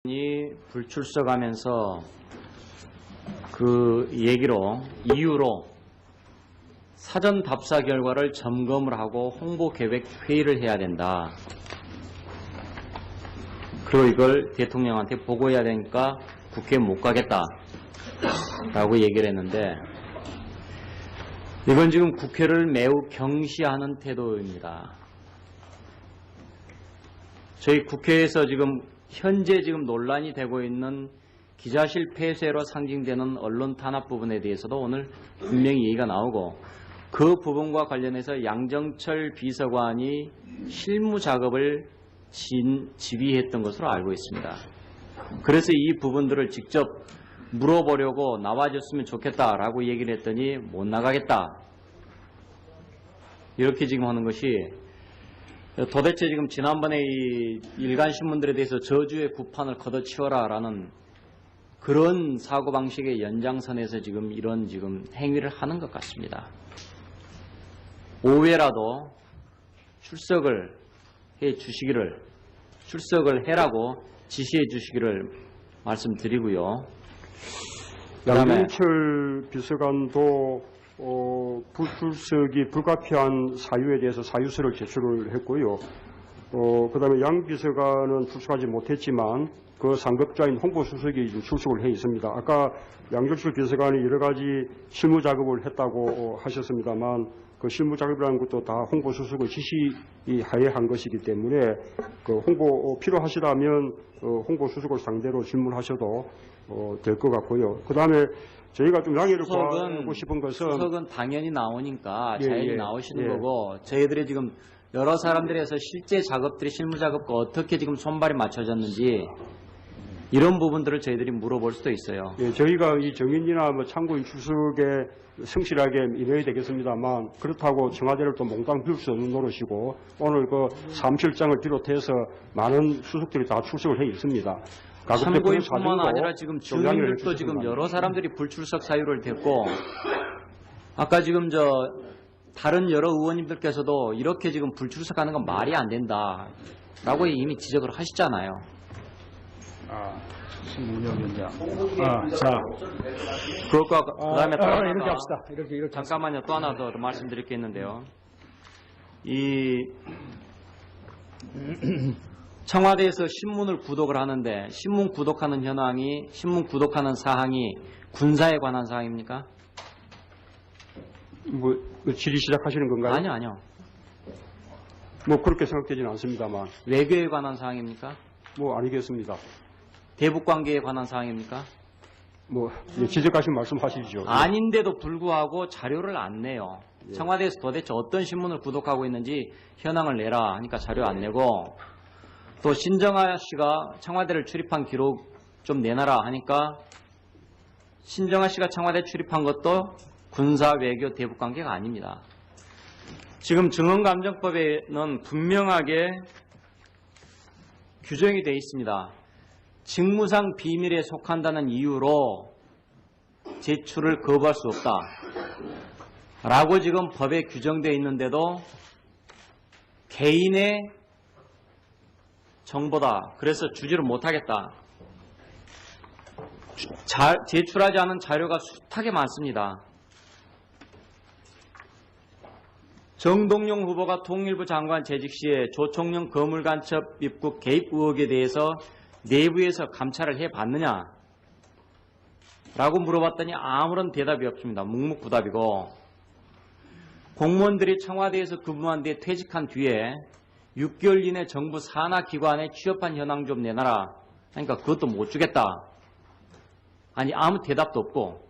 이 불출석하면서 그 이유로 사전 답사 결과를 점검을 하고 홍보 계획 회의를 해야 된다. 그리고 이걸 대통령한테 보고해야 되니까 국회에 못 가겠다 라고 얘기를 했는데, 이건 지금 국회를 매우 경시하는 태도입니다. 저희 국회에서 현재 논란이 되고 있는 기자실 폐쇄로 상징되는 언론 탄압 부분에 대해서도 오늘 분명히 얘기가 나오고, 그 부분과 관련해서 양정철 비서관이 실무 작업을 지휘했던 것으로 알고 있습니다. 그래서 이 부분들을 직접 물어보려고 나와줬으면 좋겠다라고 얘기를 했더니 못 나가겠다, 이렇게 지금 하는 것이, 도대체 지난번에 이 일간 신문들에 대해서 저주의 구판을 걷어치워라라는 그런 사고방식의 연장선에서 이런 행위를 하는 것 같습니다. 오해라도 출석을 해라고 지시해 주시기를 말씀드리고요. 양정철 비서관도 불출석이 불가피한 사유에 대해서 사유서를 제출을 했고요. 그다음에 양 비서관은 출석하지 못했지만 그 상급자인 홍보수석이 출석을 해 있습니다. 아까 양정철 비서관이 여러 가지 실무 작업을 했다고 하셨습니다만, 그 실무 작업이라는 것도 다 홍보수석의 지시하에 한 것이기 때문에 그 필요하시다면 홍보수석을 상대로 질문하셔도 될 것 같고요. 그다음에 저희가 좀 양해를 구하고 싶은 것은, 수석은 당연히 나오니까 자연히 나오시는 거고, 저희들이 여러 사람들에서 실제 작업들이 실무 작업과 어떻게 손발이 맞춰졌는지 이런 부분들을 저희들이 물어볼 수도 있어요. 예, 저희가 이 정인이나 참고인 출석에 성실하게 임해야 되겠습니다만, 그렇다고 청와대를 또 몽땅 비울 수 없는 노릇이고, 오늘 그 사무실장을 비롯해서 많은 수석들이 다 출석을 해 있습니다. 참고인뿐만 아니라 증인들도 여러 사람들이 불출석 사유를 댔고, 아까 다른 여러 의원님들께서도 이렇게 불출석하는 건 말이 안 된다라고 이미 지적을 하시잖아요. 신문위원장. 자, 그것과 그다음에 또 하나, 이렇게 합시다. 이렇게 잠깐만요. 또 하나 더 말씀드릴 게 있는데요. 청와대에서 신문을 구독을 하는데, 신문 구독하는 사항이 군사에 관한 사항입니까? 질의 시작하시는 건가요? 아니요. 그렇게 생각되지는 않습니다만. 외교에 관한 사항입니까? 아니겠습니다. 대북 관계에 관한 사항입니까? 지적하신 말씀하시죠. 아닌데도 불구하고 자료를 안 내요. 청와대에서 도대체 어떤 신문을 구독하고 있는지 현황을 내라 하니까 자료 안 내고, 또 신정아 씨가 청와대를 출입한 기록 좀 내놔라 하니까 신정아 씨가 청와대 출입한 것도 군사, 외교, 대북 관계가 아닙니다. 지금 증언감정법에는 분명하게 규정이 되어 있습니다. 직무상 비밀에 속한다는 이유로 제출을 거부할 수 없다 라고 법에 규정되어 있는데도 개인의 정보다, 그래서 주지를 못하겠다. 제출하지 않은 자료가 숱하게 많습니다. 정동영 후보가 통일부 장관 재직 시에 조총련 거물간첩 입국 개입 의혹에 대해서 내부에서 감찰을 해봤느냐 라고 물어봤더니 아무런 대답이 없습니다. 묵묵부답이고, 공무원들이 청와대에서 근무한 뒤에 퇴직한 뒤에 6개월 이내 정부 산하기관에 취업한 현황 좀 내놔라 하니까 그것도 못 주겠다. 아니, 아무 대답도 없고,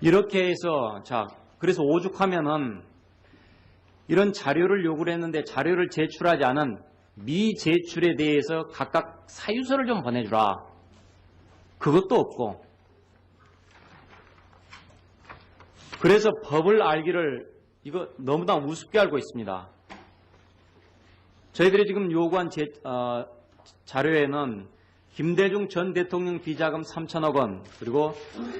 이렇게 해서 그래서 오죽하면은 이런 자료를 요구를 했는데 자료를 제출하지 않은 미제출에 대해서 각각 사유서를 좀 보내주라, 그것도 없고, 그래서 법을 알기를 이거 너무나 우습게 알고 있습니다. 저희들이 요구한 자료에는 김대중 전 대통령 비자금 3천억 원, 그리고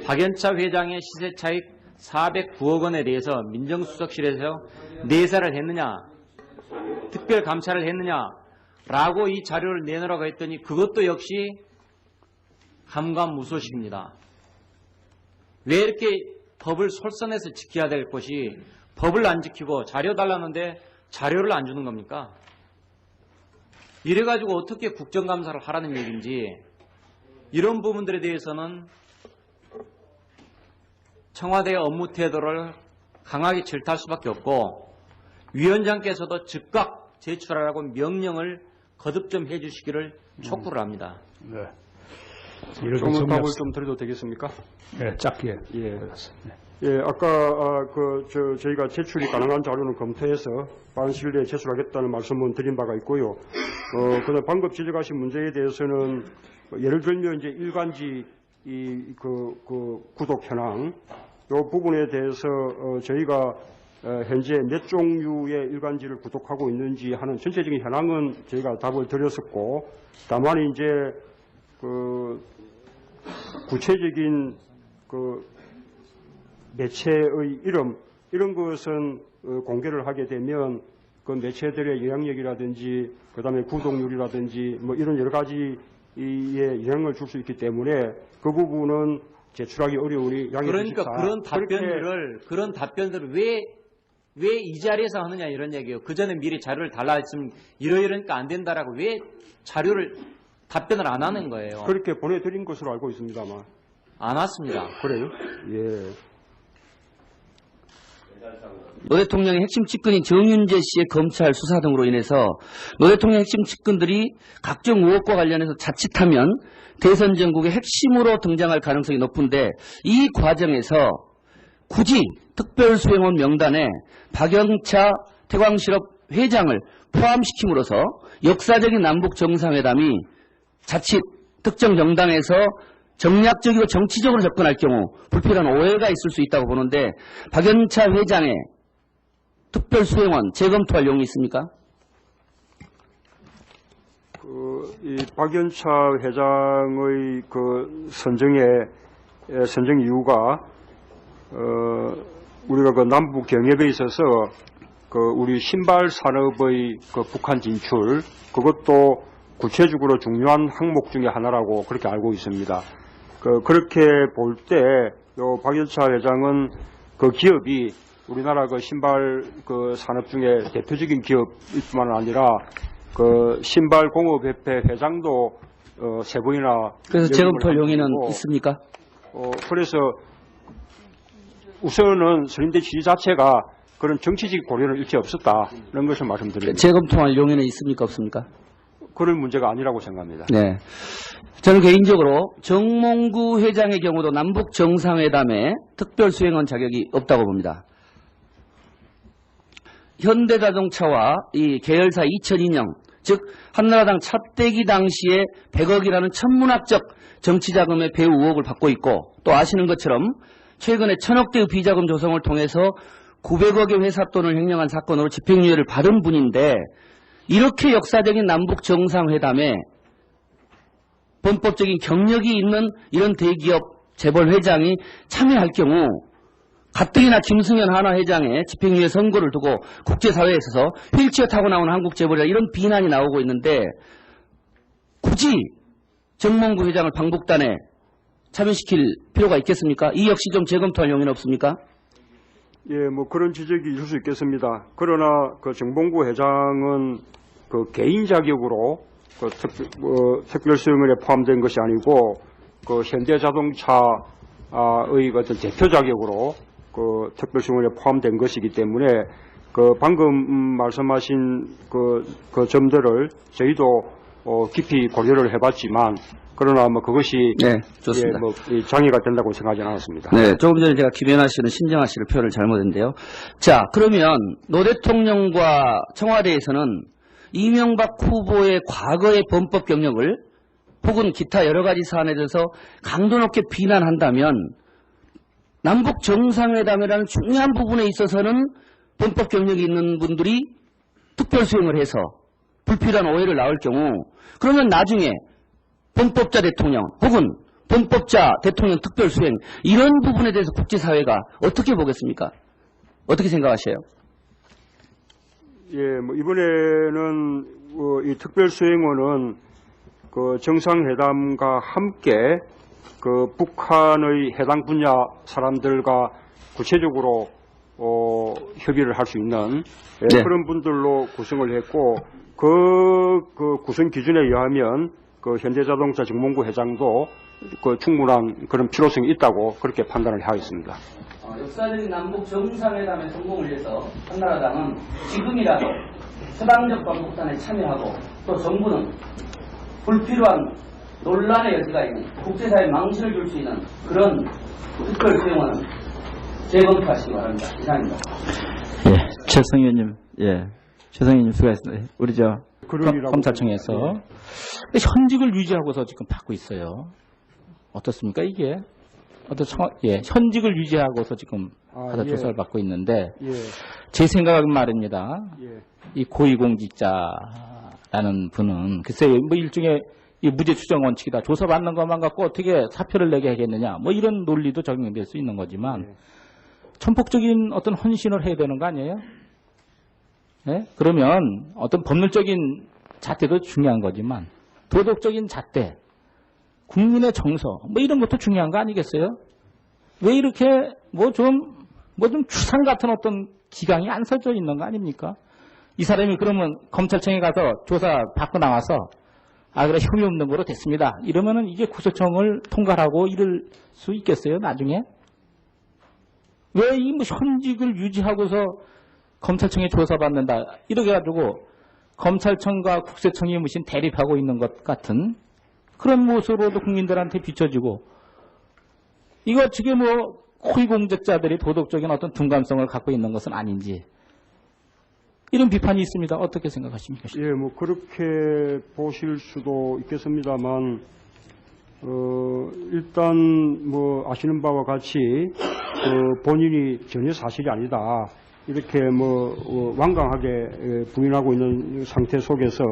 박연차 회장의 시세차익 409억 원에 대해서 민정수석실에서 내사를 했느냐, 특별감찰을 했느냐라고 이 자료를 내놓으라고 했더니 그것도 역시 감감무소식입니다. 왜 이렇게 법을 솔선해서 지켜야 될 것이 법을 안 지키고 자료 달라는데 자료를 안 주는 겁니까? 이래가지고 어떻게 국정감사를 하라는 얘기인지 이런 부분들에 대해서는 청와대의 업무 태도를 강하게 질타할 수밖에 없고 위원장께서도 즉각 제출하라고 명령을 거듭 좀 해주시기를 촉구를 합니다. 네. 이렇게 조금 정리합시다. 답을 좀 드려도 되겠습니까? 네, 짧게. 예. 네. 예, 아까 저희가 제출이 가능한 자료는 검토해서 빠른 시일 내에 제출하겠다는 말씀은 드린 바가 있고요. 그다음 방금 지적하신 문제에 대해서는 예를 들면 이제 일간지 구독 현황 이 부분에 대해서 저희가 현재 몇 종류의 일간지를 구독하고 있는지 하는 전체적인 현황은 저희가 답을 드렸었고, 다만 이제 구체적인 매체의 이름 이런 것은 공개를 하게 되면 그 매체들의 영향력이라든지 그다음에 구독률이라든지 뭐 이런 여러 가지에 영향을 줄 수 있기 때문에 그 부분은 제출하기 어려우니 양해해 그러니까 주십사. 그런 답변들을 왜 이 자리에서 하느냐 이런 얘기예요. 그 전에 미리 자료를 달라 했으면 이러니까 안 된다라고 왜 답변을 안 하는 거예요. 그렇게 보내드린 것으로 알고 있습니다만. 안 왔습니다. 그래요? 예. 노 대통령의 핵심 측근인 정윤재 씨의 검찰 수사 등으로 인해서 노 대통령 핵심 측근들이 각종 의혹과 관련해서 자칫하면 대선 전국의 핵심으로 등장할 가능성이 높은데 이 과정에서 굳이 특별수행원 명단에 박영차 태광실업 회장을 포함시킴으로써 역사적인 남북 정상회담이 자칫 특정 정당에서 정략적이고 정치적으로 접근할 경우 불필요한 오해가 있을 수 있다고 보는데 박영차 회장의 특별수행원 재검토할 용이 있습니까? 이 박연차 회장의 선정 이유가 우리가 남북 경협에 있어서 우리 신발 산업의 북한 진출 그것도 구체적으로 중요한 항목 중에 하나라고 그렇게 알고 있습니다. 그렇게 볼 때 박연차 회장은 그 기업이 우리나라 신발 산업 중에 대표적인 기업일 뿐만 아니라 신발 공업협회 회장도 세 번이나 그래서 재검토할 용의는 있습니까? 그래서 우선은 선임대 취지 자체가 그런 정치적 고려는 일체 없었다 이런 것을 말씀드립니다. 재검토할 용의는 있습니까? 없습니까? 그럴 문제가 아니라고 생각합니다. 네. 저는 개인적으로 정몽구 회장의 경우도 남북 정상회담에 특별수행원 자격이 없다고 봅니다. 현대자동차와 이 계열사 2002년, 즉 한나라당 차떼기 당시에 100억이라는 천문학적 정치자금의 배후 의혹을 받고 있고 또 아시는 것처럼 최근에 1000억대의 비자금 조성을 통해서 900억의 회사 돈을 횡령한 사건으로 집행유예를 받은 분인데 이렇게 역사적인 남북 정상회담에 본법적인 경력이 있는 이런 대기업 재벌 회장이 참여할 경우 가뜩이나 김승현 한화회장의 집행유예 선고를 두고 국제사회에 있어서 휠체어 타고 나오는 한국 재벌이라 이런 비난이 나오고 있는데 굳이 정몽구 회장을 방북단에 참여시킬 필요가 있겠습니까? 이 역시 좀 재검토할 용의는 없습니까? 예, 뭐 그런 지적이 있을 수 있겠습니다. 그러나 정봉구 회장은 개인 자격으로 특별수행원에 포함된 것이 아니고 현대자동차의 어떤 대표 자격으로 특별수행원에 포함된 것이기 때문에 방금 말씀하신 점들을 저희도 깊이 고려를 해봤지만 그러나 뭐 그것이 네, 좋습니다. 장애가 된다고 생각하지 않았습니다. 네, 조금 전에 제가 김연아 씨는 신정아 씨를 표현을 잘못했는데요. 자, 그러면 노 대통령과 청와대에서는 이명박 후보의 과거의 범법 경력을 혹은 기타 여러 가지 사안에 대해서 강도 높게 비난한다면 남북 정상회담이라는 중요한 부분에 있어서는 범법 경력이 있는 분들이 특별수행을 해서 불필요한 오해를 낳을 경우 그러면 나중에 범법자 대통령 혹은 범법자 대통령 특별수행 이런 부분에 대해서 국제사회가 어떻게 보겠습니까? 어떻게 생각하셔요? 예, 뭐 이번에는 이 특별수행원은 그 정상회담과 함께 그 북한의 해당 분야 사람들과 구체적으로 협의를 할 수 있는 네. 그런 분들로 구성을 했고 그 구성 기준에 의하면 그 현대자동차 정몽구 회장도 그 충분한 그런 필요성이 있다고 그렇게 판단을 하였습니다. 역사적인 남북 정상회담의 성공을 위해서 한나라당은 지금이라도 수당적 방북단에 참여하고 또 정부는 불필요한 논란의 여지가 있는 국제사회 망신을 줄 수 있는 그런 특별 수용안은 재검토하시기 바랍니다. 이상입니다. 예, 최성 의원님, 최성 의원님 수고하셨습니다. 우리 그러리라고 검찰청에서 현직을 유지하고서 지금 받고 있어요. 어떻습니까 이게? 현직을 유지하고서 지금 가서 조사를 받고 있는데 예, 제 생각은 말입니다. 예. 이 고위공직자라는 분은 글쎄 뭐 일종의 이 무죄 추정 원칙이다. 조사받는 것만 갖고 어떻게 사표를 내게 하겠느냐. 뭐 이런 논리도 적용될 수 있는 거지만 전폭적인 어떤 헌신을 해야 되는 거 아니에요? 네? 그러면 어떤 법률적인 잣대도 중요한 거지만 도덕적인 잣대, 국민의 정서 뭐 이런 것도 중요한 거 아니겠어요? 왜 이렇게 뭐 좀 추상 같은 어떤 기강이 안 서져 있는 거 아닙니까? 이 사람이 그러면 검찰청에 가서 조사 받고 나와서 그래 혐의 없는 거로 됐습니다. 이러면은 이게 구속청을 통과하고 이럴 수 있겠어요? 나중에? 왜 이 뭐 현직을 유지하고서 검찰청에 조사받는다 이렇게 가지고 검찰청과 국세청이 무슨 대립하고 있는 것 같은 그런 모습으로도 국민들한테 비춰지고 이거 지금 뭐 고위공직자들이 도덕적인 어떤 둔감성을 갖고 있는 것은 아닌지 이런 비판이 있습니다. 어떻게 생각하십니까? 예, 뭐 그렇게 보실 수도 있겠습니다만 일단 뭐 아시는 바와 같이 본인이 전혀 사실이 아니다 이렇게 뭐 완강하게 부인하고 있는 상태 속에서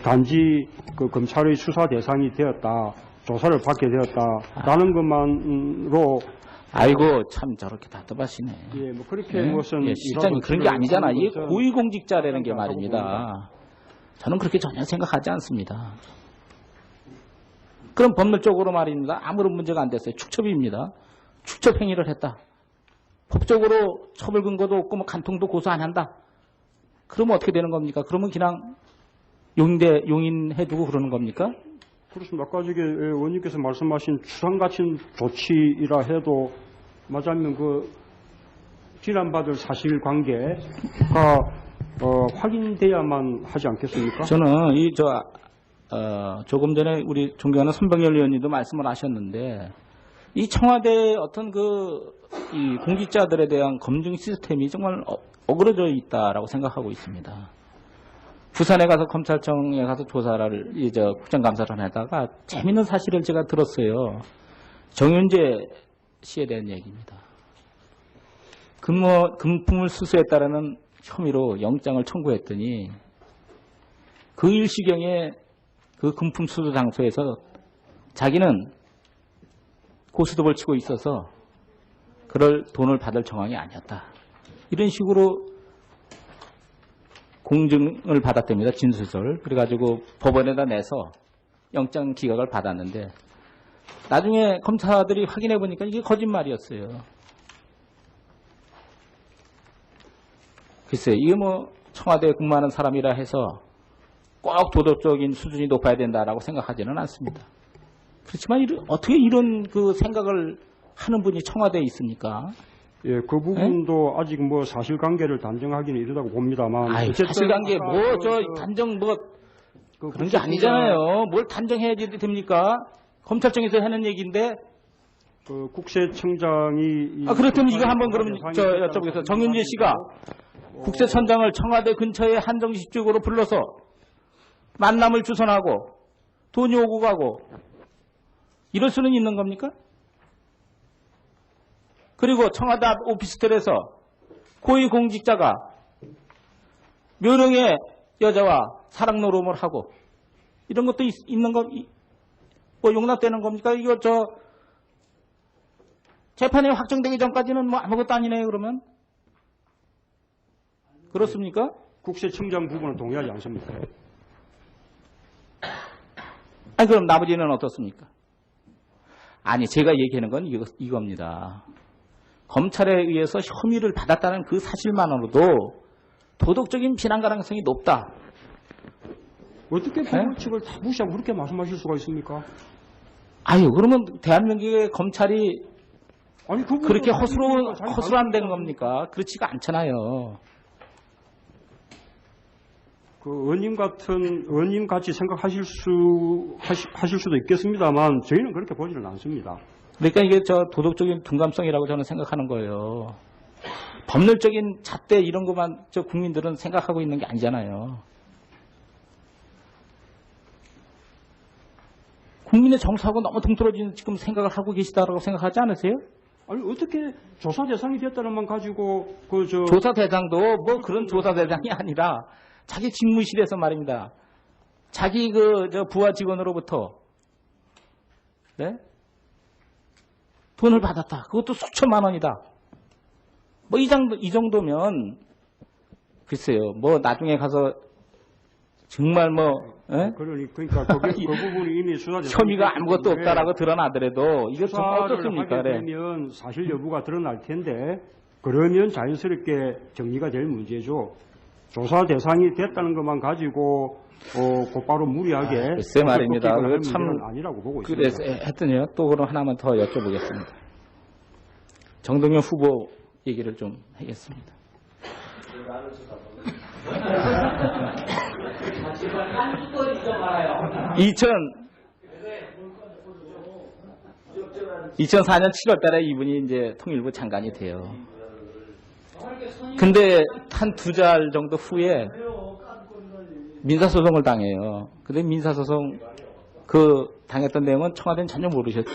단지 그 검찰의 수사 대상이 되었다, 조사를 받게 되었다라는 것만으로 아이고 참 저렇게 답답하시네. 예, 뭐 그렇게 무슨 실장님 그런 게 아니잖아. 이 고위공직자라는 게 말입니다. 저는 그렇게 전혀 생각하지 않습니다. 그럼 법률적으로 말입니다. 아무런 문제가 안 됐어요. 축첩입니다. 축첩 행위를 했다. 법적으로 처벌 근거도 없고 뭐 간통도 고소 안 한다. 그러면 어떻게 되는 겁니까? 그러면 그냥 용인해두고 그러는 겁니까? 그렇습니다. 아까 저기 의원님께서 말씀하신 추상 같은 조치이라 해도 맞으면 그 진단받을 사실관계가 확인돼야만 하지 않겠습니까? 저는 조금 전에 우리 존경하는 손병열 의원님도 말씀을 하셨는데 이 청와대 어떤 이 공직자들에 대한 검증 시스템이 정말 어그러져 있다라고 생각하고 있습니다. 부산에 가서 검찰청에 가서 조사를 국정감사를 하다가 재밌는 사실을 제가 들었어요. 정윤재 씨에 대한 얘기입니다. 금품을 수수했다라는 혐의로 영장을 청구했더니 그 일시경에 그 금품 수수 장소에서 자기는 고스톱을 치고 있어서 그럴 돈을 받을 정황이 아니었다. 이런 식으로 공증을 받았답니다. 진술서를. 그래가지고 법원에다 내서 영장 기각을 받았는데 나중에 검사들이 확인해 보니까 이게 거짓말이었어요. 글쎄 이게 뭐 청와대에 근무하는 사람이라 해서 꼭 도덕적인 수준이 높아야 된다라고 생각하지는 않습니다. 그렇지만 어떻게 이런 그 생각을 하는 분이 청와대에 있습니까? 예, 그 부분도 아직 뭐 사실관계를 단정하기는 이르다고 봅니다만. 아이, 사실관계 단정 그런 게 아니잖아요. 뭘 단정해야지 됩니까? 검찰청에서 하는 얘기인데. 그 국세청장이. 그렇다면 이거 한번 그러면 여쭤보겠습니다. 정윤재 씨가 국세청장을 청와대 근처에 한정식적으로 불러서 만남을 주선하고 돈이 오고 가고 이럴 수는 있는 겁니까? 그리고 청와대 앞 오피스텔에서 고위공직자가 묘령의 여자와 사랑 노름을 하고 이런 것도 있는 거, 뭐 용납되는 겁니까? 이거 재판이 확정되기 전까지는 뭐 아무것도 아니네요, 그러면? 그렇습니까? 국세청장 부분은 동의하지 않습니다. 아니, 그럼 나머지는 어떻습니까? 아니, 제가 얘기하는 건 이겁니다. 검찰에 의해서 혐의를 받았다는 그 사실만으로도 도덕적인 비난 가능성이 높다. 어떻게 법원 측을 다 무시하고 그렇게 말씀하실 수가 있습니까? 아유, 그러면 대한민국의 검찰이 아니, 그분은 그렇게 자기 허술한된 겁니까? 그렇지가 않잖아요. 그 의원님 같이 생각하실 수도 있겠습니다만 저희는 그렇게 보지는 않습니다. 그러니까 이게 저 도덕적인 둔감성이라고 저는 생각하는 거예요. 법률적인 잣대 이런 것만 저 국민들은 생각하고 있는 게 아니잖아요. 국민의 정서하고 너무 동떨어진 지금 생각을 하고 계시다라고 생각하지 않으세요? 아니, 어떻게 조사 대상이 됐다는 만 가지고 조사 대상도 뭐 그런 조사 대상이 아니라 자기 집무실에서 말입니다. 자기 저 부하 직원으로부터 네? 돈을 받았다. 그것도 수천만 원이다. 뭐 이 정도면 글쎄요. 뭐 나중에 가서 정말 그러니까 그 부분이 이미 수사 대상 혐의가 아무것도 없다라고 드러나더라도 이거 좀 어떻습니까? 하게 그래. 되면 사실 여부가 드러날 텐데 그러면 자연스럽게 정리가 될 문제죠. 조사 대상이 됐다는 것만 가지고 곧바로 무리하게 글쎄 말입니다. 그럴 참 문제는 아니라고 보고 있습니다. 그래서 했더니요. 또 그럼 하나만 더 여쭤보겠습니다. 정동영 후보 얘기를 좀 하겠습니다. 2004년 7월 달에 이분이 이제 통일부 장관이 돼요. 근데 한 2달 정도 후에 민사소송을 당해요. 근데 민사소송 당했던 내용은 청와대는 전혀 모르셨죠?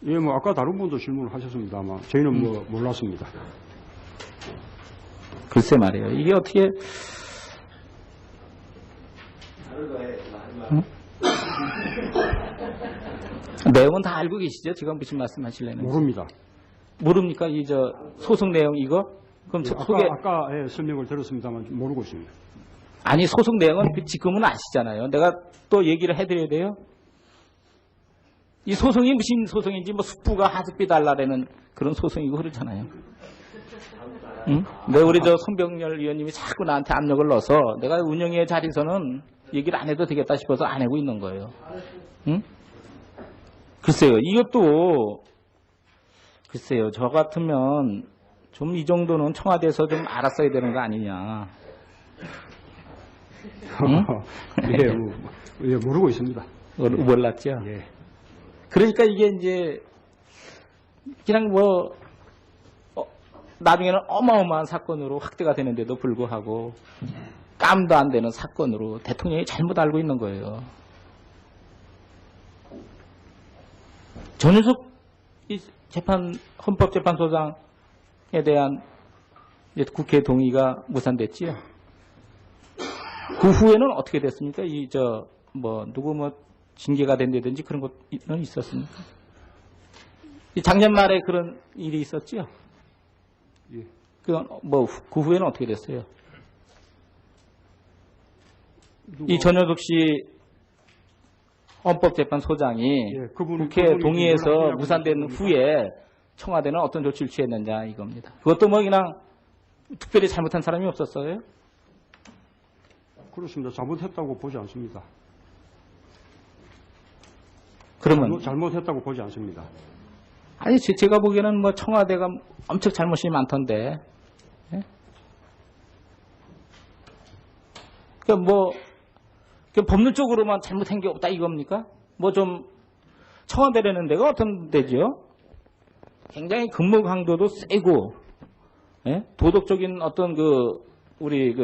예, 뭐 아까 다른 분도 질문을 하셨습니다만 저희는 뭐 몰랐습니다. 글쎄 말이에요. 이게 어떻게 내용은 다 알고 계시죠? 지금 무슨 말씀하실래는? 모릅니다. 모릅니까? 이 소송 내용 이거? 그럼 예, 아까 설명을 들었습니다만 모르고 있습니다. 아니 소송 내용은 지금은 아시잖아요. 내가 또 얘기를 해드려야 돼요. 이 소송이 무슨 소송인지 뭐 숙부가 하숙비 달라라는 그런 소송이고 그러잖아요. 응? 우리 손병렬 의원님이 자꾸 나한테 압력을 넣어서 내가 운영위의 자리에서는 얘기를 안 해도 되겠다 싶어서 안 하고 있는 거예요. 응? 글쎄요. 이것도 글쎄요. 저 같으면 좀 이 정도는 청와대에서 좀 알았어야 되는 거 아니냐. 응? 예, 모르고 있습니다. 몰랐죠? 예. 그러니까 이게 이제 그냥 나중에는 어마어마한 사건으로 확대가 되는데도 불구하고 깜도 안 되는 사건으로 대통령이 잘못 알고 있는 거예요. 전유석 헌법재판소장에 대한 국회 동의가 무산됐지요. 그 후에는 어떻게 됐습니까? 누구 징계가 된다든지 그런 것은 있었습니까? 작년 말에 그런 일이 있었지요. 예. 그 후에는 어떻게 됐어요? 이 전효석 씨 헌법재판소장이 국회 동의해서 무산된 후에 청와대는 어떤 조치를 취했느냐 이겁니다. 그것도 그냥 특별히 잘못한 사람이 없었어요? 그렇습니다. 잘못했다고 보지 않습니다. 그러면 잘못했다고 보지 않습니다. 아니 제가 보기에는 청와대가 엄청 잘못이 많던데. 예? 법률적으로만 잘못한 게 없다 이겁니까? 청와대라는 데가 어떤 데죠? 굉장히 근무 강도도 세고, 예? 도덕적인 어떤 우리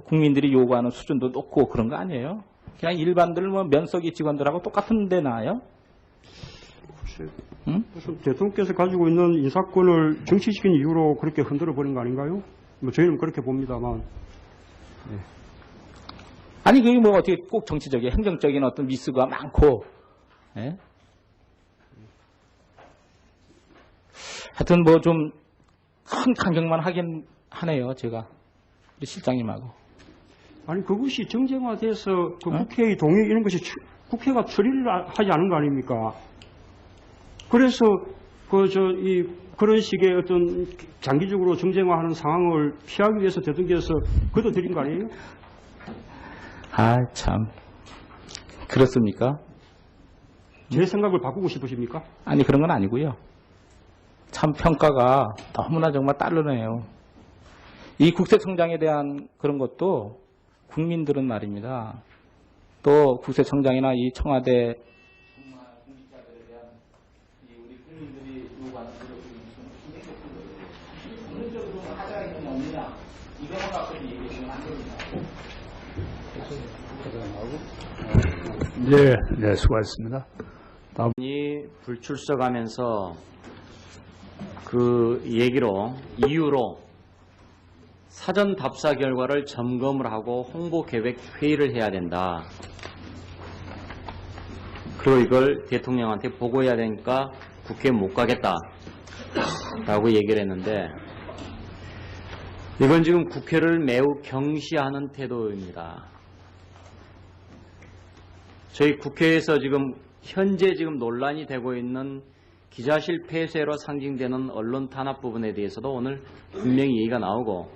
국민들이 요구하는 수준도 높고 그런 거 아니에요? 그냥 일반들 면석이 직원들하고 똑같은 데 나와요? 응? 무슨 대통령께서 가지고 있는 인사권을 정치적인 이유로 그렇게 흔들어 버린 거 아닌가요? 저희는 그렇게 봅니다만. 네. 아니 그게 어떻게 꼭 정치적인 행정적인 어떤 미스가 많고, 예? 하여튼 좀 큰 강경만 하긴 하네요 제가 우리 실장님하고. 아니 그것이 정쟁화돼서 국회의 동의 이런 것이 국회가 처리를 하지 않은 거 아닙니까? 그래서 그런 식의 어떤 장기적으로 정쟁화하는 상황을 피하기 위해서 대통령께서 거둬들인 거 아니에요? 아, 참. 그렇습니까? 제 생각을 바꾸고 싶으십니까? 아니, 그런 건 아니고요. 참 평가가 너무나 정말 따르네요. 이 국세 성장에 대한 그런 것도 국민들은 말입니다. 또 국세 성장이나 이 청와대 네, 수고하셨습니다. 이 불출석하면서 그 이유로 사전 답사 결과를 점검을 하고 홍보 계획 회의를 해야 된다. 그리고 이걸 대통령한테 보고해야 되니까 국회에 못 가겠다라고 얘기를 했는데 이건 지금 국회를 매우 경시하는 태도입니다. 저희 국회에서 현재 논란이 되고 있는 기자실 폐쇄로 상징되는 언론 탄압 부분에 대해서도 오늘 분명히 얘기가 나오고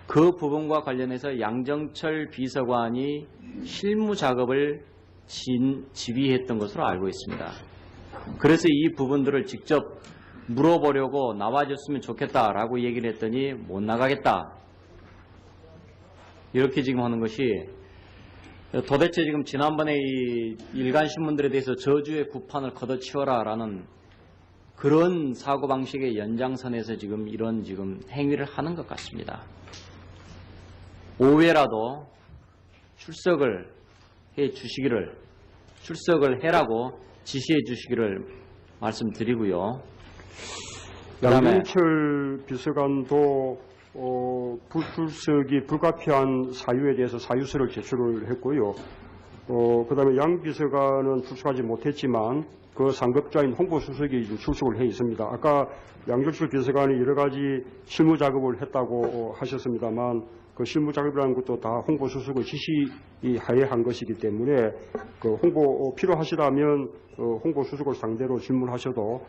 그 부분과 관련해서 양정철 비서관이 실무 작업을 지휘했던 것으로 알고 있습니다. 그래서 이 부분들을 직접 물어보려고 나와줬으면 좋겠다라고 얘기를 했더니 못 나가겠다. 이렇게 지금 하는 것이 도대체 지난번에 이 일간 신문들에 대해서 저주의 구판을 걷어치워라라는 그런 사고방식의 연장선에서 이런 행위를 하는 것 같습니다. 오해라도 출석을 해라고 지시해 주시기를 말씀드리고요. 그다음에 양정철 비서관도 불출석이 불가피한 사유에 대해서 사유서를 제출을 했고요. 그다음에 양 비서관은 출석하지 못했지만 그 상급자인 홍보수석이 출석을 해 있습니다. 아까 양정철 비서관이 여러 가지 실무 작업을 했다고 하셨습니다만 그 실무 작업이라는 것도 다 홍보수석의 지시하에 한 것이기 때문에 그 홍보 필요하시다면 홍보수석을 상대로 질문하셔도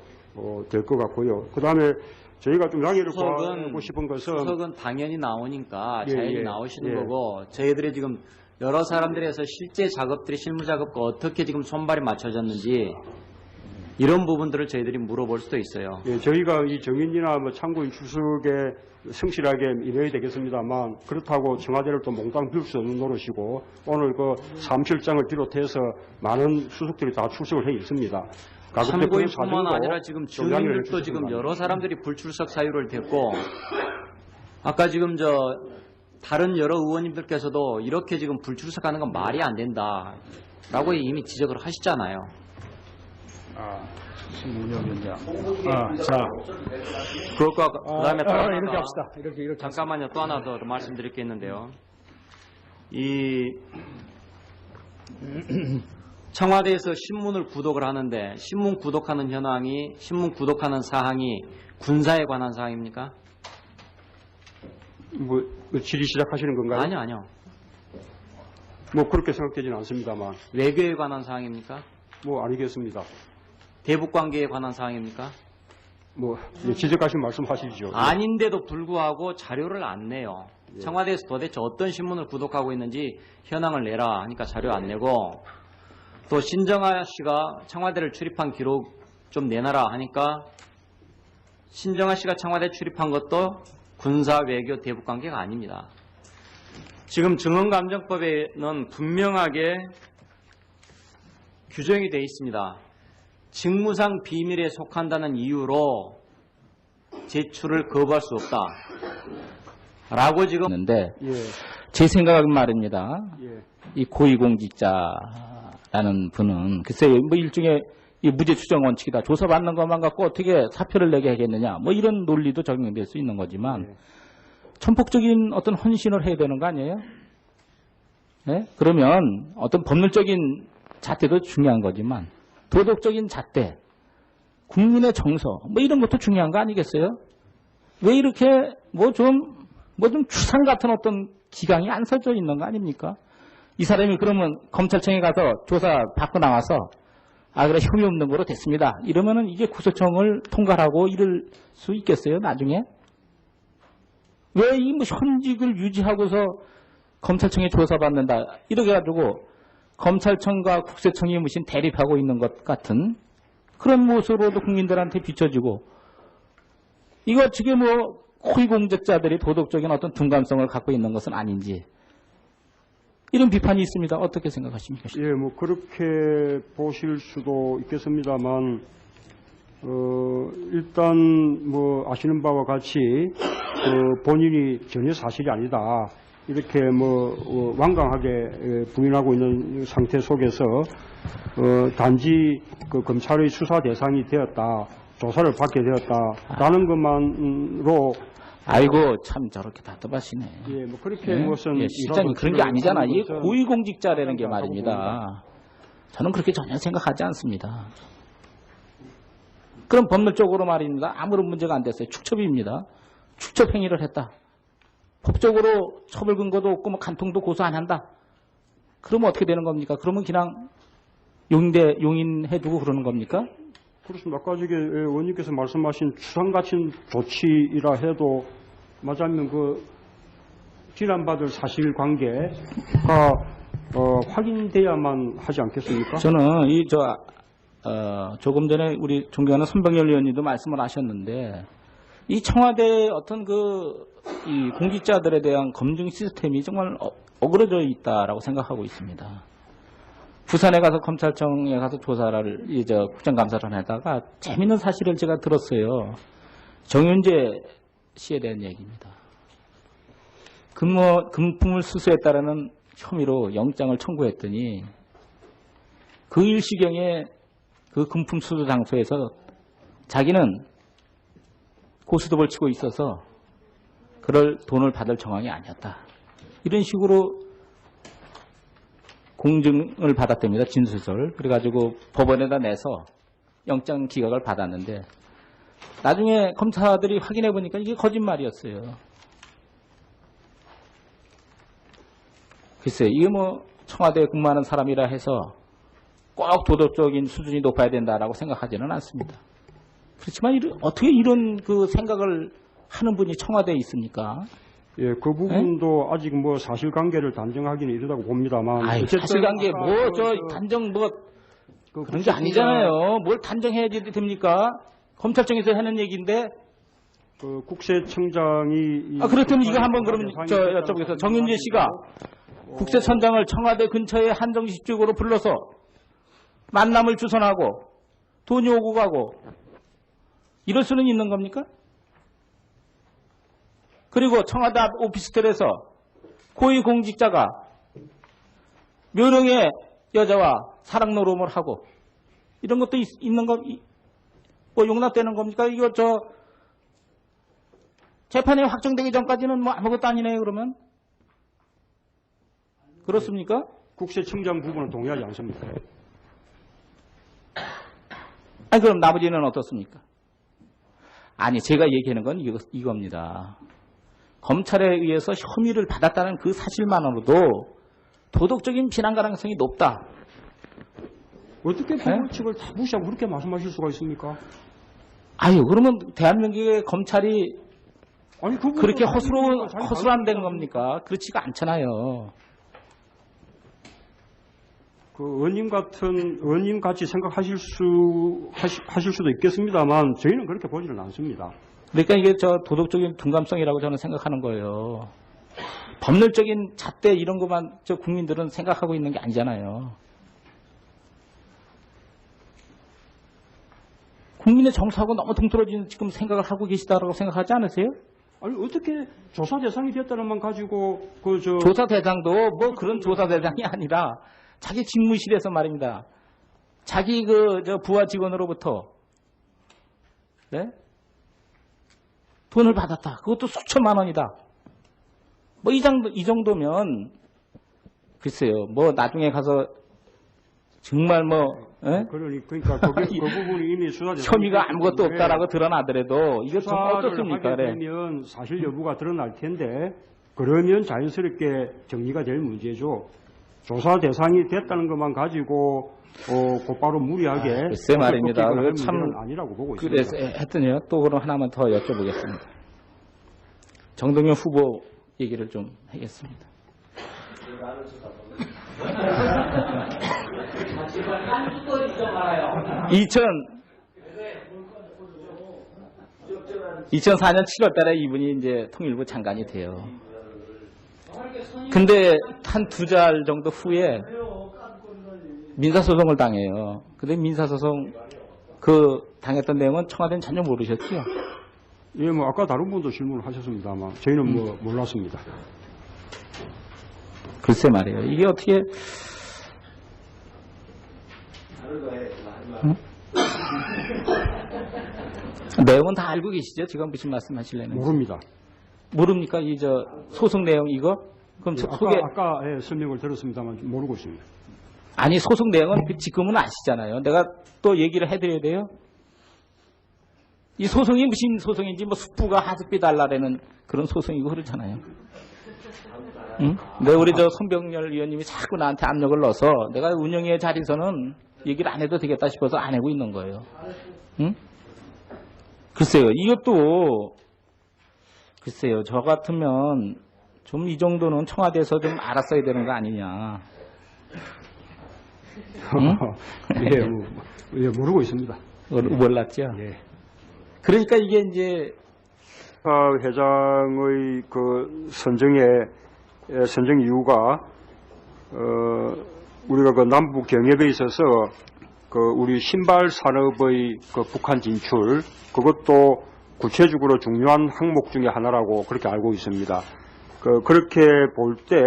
될 것 같고요. 그다음에 저희가 좀 양해를 구하고 싶은 것은 수석은 당연히 나오니까 예, 자연히 예, 나오시는 예. 거고 저희들이 여러 사람들에서 실제 작업들이 실무 작업과 어떻게 손발이 맞춰졌는지 이런 부분들을 저희들이 물어볼 수도 있어요. 예, 저희가 이 정인이나 참고인 출석에 성실하게 임해야 되겠습니다만 그렇다고 청와대를 또 몽땅 비울 수 없는 노릇이고 오늘 그 사무실장을 비롯해서 많은 수석들이 다 출석을 해 있습니다. 참고인뿐만 아니라 증인들도 해주시기 여러 사람들이 불출석 사유를 댔고 아까 다른 여러 의원님들께서도 이렇게 불출석하는 건 말이 안 된다라고 이미 지적을 하시잖아요. 신문위원장. 그것과 그다음에 또 하나 이렇게 더, 합시다. 이렇게. 잠깐만요. 또 하나 더 말씀드릴 게 있는데요. 이 청와대에서 신문을 구독을 하는데 신문 구독하는 사항이 군사에 관한 사항입니까? 뭐 질의 시작하시는 건가요? 아니요. 뭐 그렇게 생각되지는 않습니다만 외교에 관한 사항입니까? 뭐 아니겠습니다. 대북 관계에 관한 사항입니까? 뭐 지적하신 말씀하시죠. 아닌데도 불구하고 자료를 안 내요. 청와대에서 도대체 어떤 신문을 구독하고 있는지 현황을 내라 하니까 자료 안 내고 또 신정아 씨가 청와대를 출입한 기록 좀 내놔라 하니까 신정아 씨가 청와대 출입한 것도 군사 외교 대북 관계가 아닙니다. 지금 증언감정법에는 분명하게 규정이 되어 있습니다. 직무상 비밀에 속한다는 이유로 제출을 거부할 수 없다. 라고 지금 있는데 예, 제 생각은 말입니다. 예. 이 고위공직자라는 분은 글쎄 뭐 일종의 이 무죄 추정 원칙이다. 조사받는 것만 갖고 어떻게 사표를 내게 하겠느냐. 뭐 이런 논리도 적용될 수 있는 거지만 천폭적인 어떤 헌신을 해야 되는 거 아니에요? 네? 그러면 어떤 법률적인 잣대도 중요한 거지만 도덕적인 잣대, 국민의 정서 뭐 이런 것도 중요한 거 아니겠어요? 왜 이렇게 뭐 좀 추상 같은 어떤 기강이 안 서져 있는 거 아닙니까? 이 사람이 그러면 검찰청에 가서 조사 받고 나와서 아 그래 혐의 없는 거로 됐습니다. 이러면은 이게 구속청을 통과하고 이럴 수 있겠어요 나중에? 왜 이 뭐 현직을 유지하고서 검찰청에 조사받는다 이렇게 가지고 검찰청과 국세청이 무슨 대립하고 있는 것 같은 그런 모습으로도 국민들한테 비춰지고 이거 지금 뭐 고위공직자들이 도덕적인 어떤 둔감성을 갖고 있는 것은 아닌지 이런 비판이 있습니다. 어떻게 생각하십니까? 예, 뭐 그렇게 보실 수도 있겠습니다만 일단 뭐 아시는 바와 같이 본인이 전혀 사실이 아니다 이렇게 뭐 완강하게 부인하고 있는 상태 속에서 단지 그 검찰의 수사 대상이 되었다, 조사를 받게 되었다라는 것만으로 아이고 참 저렇게 답답하시네. 예, 뭐 그렇게 예? 무슨 예, 실장님 그런 게 아니잖아. 이게 고위공직자라는 게 말입니다. 저는 그렇게 전혀 생각하지 않습니다. 그럼 법률적으로 말입니다. 아무런 문제가 안 됐어요. 축첩입니다. 축첩 행위를 했다. 법적으로 처벌 근거도 없고 뭐 간통도 고소 안 한다. 그러면 어떻게 되는 겁니까? 그러면 그냥 용인해두고 그러는 겁니까? 그렇습니다. 아까 저기 의원님께서 말씀하신 추상 같은 조치이라 해도 맞으면 그 비난받을 사실관계가 확인돼야만 하지 않겠습니까? 저는 조금 전에 우리 존경하는 손병열 의원님도 말씀을 하셨는데 이 청와대 어떤 이 공직자들에 대한 검증 시스템이 정말 어그러져 있다라고 생각하고 있습니다. 부산에 가서 검찰청에 가서 조사를 국정감사를 하다가 재밌는 사실을 제가 들었어요. 정윤재 씨에 대한 얘기입니다. 금품을 수수했다라는 혐의로 영장을 청구했더니 그 일시경에 그 금품 수수 장소에서 자기는 고스톱을 치고 있어서 그럴 돈을 받을 정황이 아니었다. 이런 식으로 공증을 받았답니다. 진술서를. 그래가지고 법원에다 내서 영장 기각을 받았는데 나중에 검사들이 확인해 보니까 이게 거짓말이었어요. 글쎄요. 이게 뭐 청와대에 근무하는 사람이라 해서 꼭 도덕적인 수준이 높아야 된다라고 생각하지는 않습니다. 그렇지만 어떻게 이런 그 생각을 하는 분이 청와대에 있습니까? 예, 그 부분도 아직 뭐 사실관계를 단정하기는 이르다고 봅니다만. 아이, 어쨌든 사실관계 아까 단정 그런 게 아니잖아요. 뭘 단정해야지 됩니까? 검찰청에서 하는 얘기인데. 그 국세청장이. 그렇다면 이거 한번 그러면 여쭤보겠습니다. 정윤재 씨가 국세청장을 청와대 근처에 한정식 쪽으로 불러서 만남을 주선하고 돈이 오고 가고 이럴 수는 있는 겁니까? 그리고 청와대 앞 오피스텔에서 고위공직자가 묘령의 여자와 사랑 노름을 하고 이런 것도 있는 거, 뭐 용납되는 겁니까? 이거 재판이 확정되기 전까지는 뭐 아무것도 아니네요, 그러면? 그렇습니까? 국세청장 부분은 동의하지 않습니다. 아니, 그럼 나머지는 어떻습니까? 아니, 제가 얘기하는 건 이겁니다. 검찰에 의해서 혐의를 받았다는 그 사실만으로도 도덕적인 비난 가능성이 높다. 어떻게 법원칙을 다 무시하고 그렇게 말씀하실 수가 있습니까? 아유, 그러면 대한민국의 검찰이 아니, 그렇게 허술한 된 겁니까? 그렇지가 않잖아요. 그 의원님 같이 생각하실 수도 있겠습니다만 저희는 그렇게 보지는 않습니다. 그러니까 이게 도덕적인 둔감성이라고 저는 생각하는 거예요. 법률적인 잣대 이런 것만 국민들은 생각하고 있는 게 아니잖아요. 국민의 정서하고 너무 동떨어진 지금 생각을 하고 계시다라고 생각하지 않으세요? 아니, 어떻게 조사 대상이 됐다는 만 가지고 조사 대상도 뭐 그런 조사 대상이 아니라 자기 직무실에서 말입니다. 자기 부하 직원으로부터 네? 돈을 받았다. 그것도 수천만 원이다. 뭐 이 정도면 글쎄요. 뭐 나중에 가서 정말 그러니까 그 부분이 이미 수사 혐의가 아무것도 없다라고 드러나더라도 이게 좀 어떻습니까? 하게 되면 사실 여부가 드러날 텐데 그러면 자연스럽게 정리가 될 문제죠. 조사 대상이 됐다는 것만 가지고 곧바로 무리하게 글쎄 말입니다. 그런 참 문제는 아니라고 보고 있습니다. 그래서 했더니요. 또 그럼 하나만 더 여쭤보겠습니다. 정동영 후보 얘기를 좀 하겠습니다. 2004년 7월 달에 이분이 이제 통일부 장관이 돼요. 근데 한 2달 정도 후에 민사소송을 당해요. 근데 민사소송 당했던 내용은 청와대는 전혀 모르셨죠? 예, 뭐 아까 다른 분도 질문을 하셨습니다만 저희는 뭐 몰랐습니다. 글쎄 말이에요. 이게 어떻게 내용은 다 알고 계시죠? 지금 무슨 말씀 하실래는? 모릅니다. 모릅니까? 이 소송 내용 이거? 그럼 아까 설명을 들었습니다만 모르고 있습니다. 아니 소송 내용은 지금은 아시잖아요. 내가 또 얘기를 해드려야 돼요. 이 소송이 무슨 소송인지 뭐 숙부가 하숙비 달라라는 그런 소송이고 그러잖아요. 응? 내 우리 송병렬 의원님이 자꾸 나한테 압력을 넣어서 내가 운영의 자리에서는 얘기를 안 해도 되겠다 싶어서 안 하고 있는 거예요. 응? 글쎄요. 이것도 글쎄요. 저 같으면 좀 이 정도는 청와대에서 좀 알았어야 되는 거 아니냐. 응? 예, 모르고 있습니다. 몰랐죠. 예. 그러니까 이게 이제 회장의 그 선정 이유가 우리가 그 남북 경협에 있어서 그 우리 신발 산업의 그 북한 진출 그것도 구체적으로 중요한 항목 중에 하나라고 그렇게 알고 있습니다. 그렇게 볼 때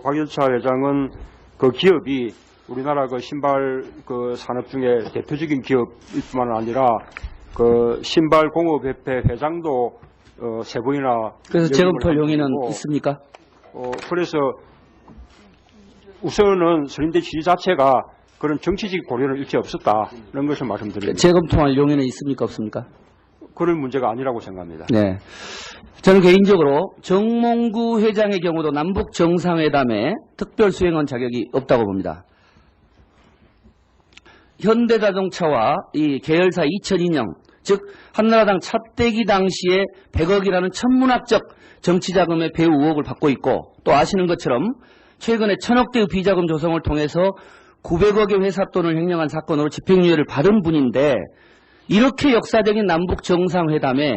박열차 회장은 그 기업이 우리나라 그 신발 그 산업 중에 대표적인 기업일 뿐만 아니라 그 신발 공업협회 회장도 세 번이나 그래서 재검토 용의는 있습니까? 그래서 우선은 선임대 취지 자체가 그런 정치적 고려는 일체 없었다 이런 것을 말씀드립니다. 재검토할 용의는 있습니까? 없습니까? 그런 문제가 아니라고 생각합니다. 네. 저는 개인적으로 정몽구 회장의 경우도 남북 정상회담에 특별 수행원 자격이 없다고 봅니다. 현대자동차와 이 계열사 2002년, 즉 한나라당 차떼기 당시에 100억이라는 천문학적 정치자금의 배후 의혹을 받고 있고 또 아시는 것처럼 최근에 1000억대의 비자금 조성을 통해서 900억의 회사 돈을 횡령한 사건으로 집행유예를 받은 분인데 이렇게 역사적인 남북 정상회담에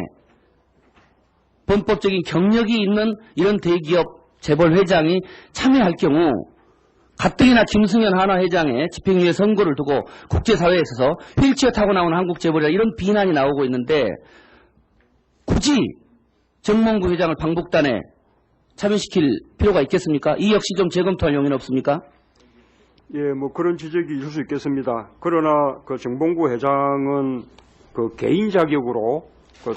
본법적인 경력이 있는 이런 대기업 재벌 회장이 참여할 경우 가뜩이나 김승현 하나회장의 집행유예 선고를 두고 국제사회에 있어서 휠체어 타고 나오는 한국 재벌이라 이런 비난이 나오고 있는데 굳이 정몽구 회장을 방북단에 참여시킬 필요가 있겠습니까? 이 역시 좀 재검토할 용의는 없습니까? 예, 뭐 그런 지적이 있을 수 있겠습니다. 그러나 그 정봉구 회장은 그 개인 자격으로 그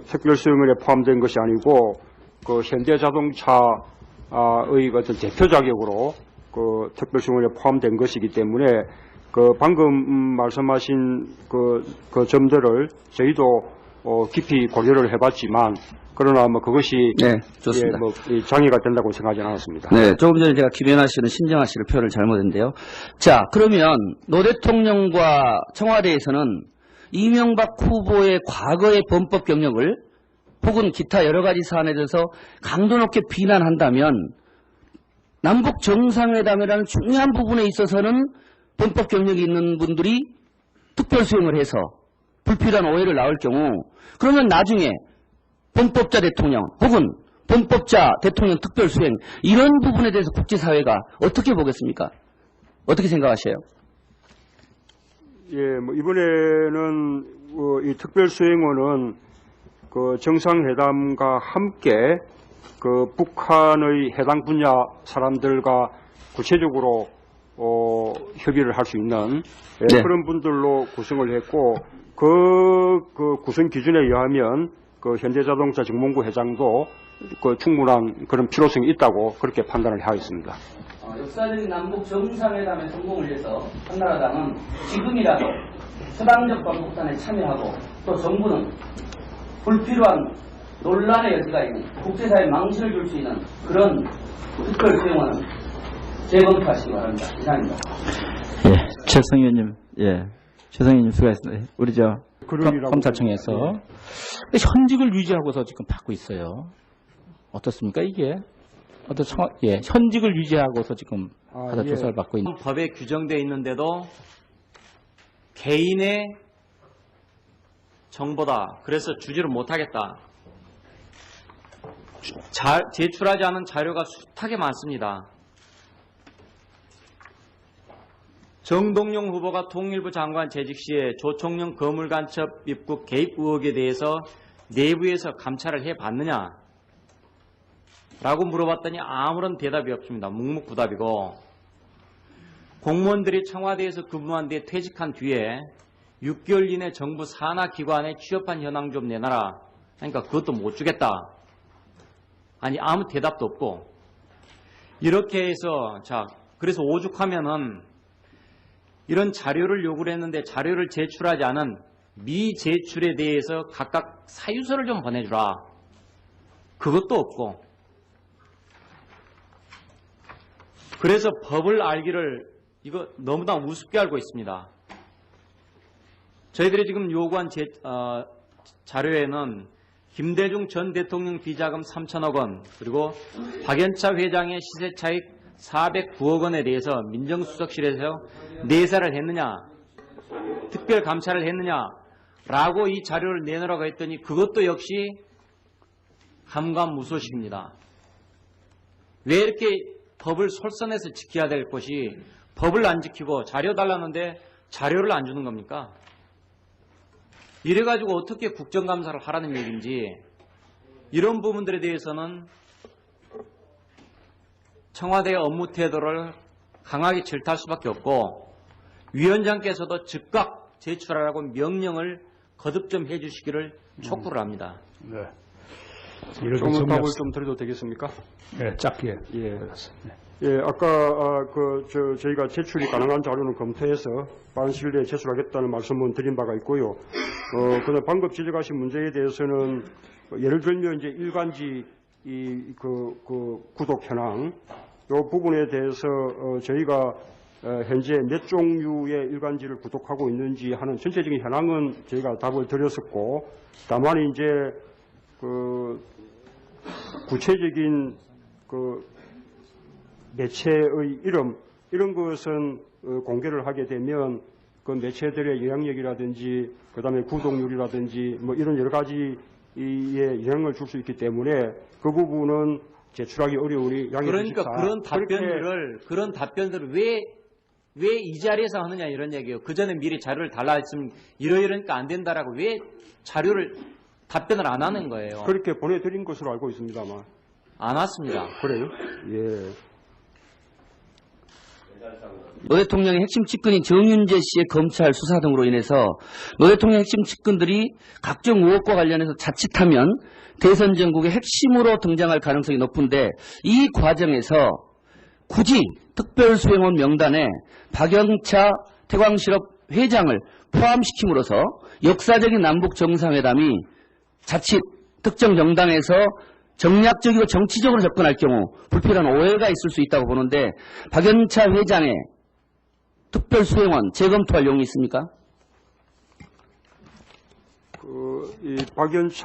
특별수행원에 포함된 것이 아니고 그 현대자동차의 어떤 대표 자격으로 그 특별수행원에 포함된 것이기 때문에 그 방금 말씀하신 그 점들을 저희도 깊이 고려를 해봤지만 그러나 뭐 그것이 네, 좋습니다. 예, 뭐 장애가 된다고 생각하지 않았습니다. 네, 조금 전에 제가 김연아 씨는 신정아 씨를 표현을 잘못했는데요. 자, 그러면 노 대통령과 청와대에서는 이명박 후보의 과거의 범법 경력을 혹은 기타 여러 가지 사안에 대해서 강도 높게 비난한다면 남북 정상회담이라는 중요한 부분에 있어서는 범법 경력이 있는 분들이 특별 수용을 해서 불필요한 오해를 낳을 경우 그러면 나중에 범법자 대통령 혹은 범법자 대통령 특별 수행 이런 부분에 대해서 국제사회가 어떻게 보겠습니까? 어떻게 생각하세요? 예, 뭐 이번에는 이 특별 수행원은 그 정상회담과 함께 그 북한의 해당 분야 사람들과 구체적으로 협의를 할 수 있는 네. 그런 분들로 구성을 했고 그 구성 기준에 의하면 그 현대자동차 정몽구 회장도 그 충분한 그런 필요성이 있다고 그렇게 판단을 하였습니다. 역사적인 남북 정상회담에 성공을 해서 한나라당은 지금이라도 서방적 방북단에 참여하고 또 정부는 불필요한 논란의 여지가 있는 국제사회에 망신을 줄 수 있는 그런 특별 수용원은 재검토하시기 바랍니다. 이상입니다. 예, 최성 의원님, 최성 의원님 수고하셨습니다. 우리 그러리라고 검찰청에서 현직을 유지하고서 지금 받고 있어요. 어떻습니까 이게? 현직을 유지하고서 지금 가서 조사를 받고 있는. 법에 규정되어 있는데도 개인의 정보다. 그래서 주지를 못하겠다. 제출하지 않은 자료가 숱하게 많습니다. 정동영 후보가 통일부 장관 재직 시에 조총련 거물간첩 입국 개입 의혹에 대해서 내부에서 감찰을 해봤느냐? 라고 물어봤더니 아무런 대답이 없습니다. 묵묵부답이고, 공무원들이 청와대에서 근무한 뒤에 퇴직한 뒤에 6개월 이내 정부 산하기관에 취업한 현황 좀 내놔라. 그러니까 그것도 못 주겠다. 아니, 아무 대답도 없고. 이렇게 해서, 그래서 오죽하면은 이런 자료를 요구를 했는데 자료를 제출하지 않은 미제출에 대해서 각각 사유서를 좀 보내주라. 그것도 없고. 그래서 법을 알기를 이거 너무나 우습게 알고 있습니다. 저희들이 지금 요구한 자료에는 김대중 전 대통령 비자금 3천억 원, 그리고 박연차 회장의 시세차익 409억 원에 대해서 민정수석실에서 내사를 했느냐, 특별 감찰을 했느냐라고 이 자료를 내놓으라고 했더니 그것도 역시 감감무소식입니다. 왜 이렇게 법을 솔선해서 지켜야 될 것이 법을 안 지키고 자료 달라는데 자료를 안 주는 겁니까? 이래가지고 어떻게 국정감사를 하라는 얘기인지, 이런 부분들에 대해서는 청와대의 업무 태도를 강하게 질타할 수밖에 없고, 위원장께서도 즉각 제출하라고 명령을 거듭 좀 해주시기를 촉구를 합니다. 네. 이렇게 조문답을 정리합시다. 좀 드려도 되겠습니까? 네, 짧게. 예. 알겠습니다. 아까 저희가 제출이 가능한 자료는 검토해서 빠른 시일 내에 제출하겠다는 말씀은 드린 바가 있고요. 그다음 방금 지적하신 문제에 대해서는 예를 들면 이제 일간지 구독 현황 이 부분에 대해서 저희가 현재 몇 종류의 일간지를 구독하고 있는지 하는 전체적인 현황은 저희가 답을 드렸었고, 다만 이제 구체적인 매체의 이름 이런 것은 공개를 하게 되면 그 매체들의 영향력이라든지 그다음에 구독률이라든지 뭐 이런 여러 가지에 영향을 줄 수 있기 때문에 그 부분은 제출하기 어려우니 양해해 그러니까 주십사. 그런 답변들을 왜 이 자리에서 하느냐 이런 얘기예요. 그 전에 미리 자료를 달라 했으면 이러니까 안 된다라고 왜 답변을 안 하는 거예요. 그렇게 보내드린 것으로 알고 있습니다만. 안 왔습니다. 그래요? 예. 노 대통령의 핵심 측근인 정윤재 씨의 검찰 수사 등으로 인해서 노 대통령 핵심 측근들이 각종 의혹과 관련해서 자칫하면 대선 전국의 핵심으로 등장할 가능성이 높은데, 이 과정에서 굳이 특별수행원 명단에 박영차 태광실업 회장을 포함시킴으로써 역사적인 남북 정상회담이 자칫 특정 정당에서 정략적이고 정치적으로 접근할 경우 불필요한 오해가 있을 수 있다고 보는데, 박영차 회장의 특별수행원 재검토할 용이 있습니까? 이 박연차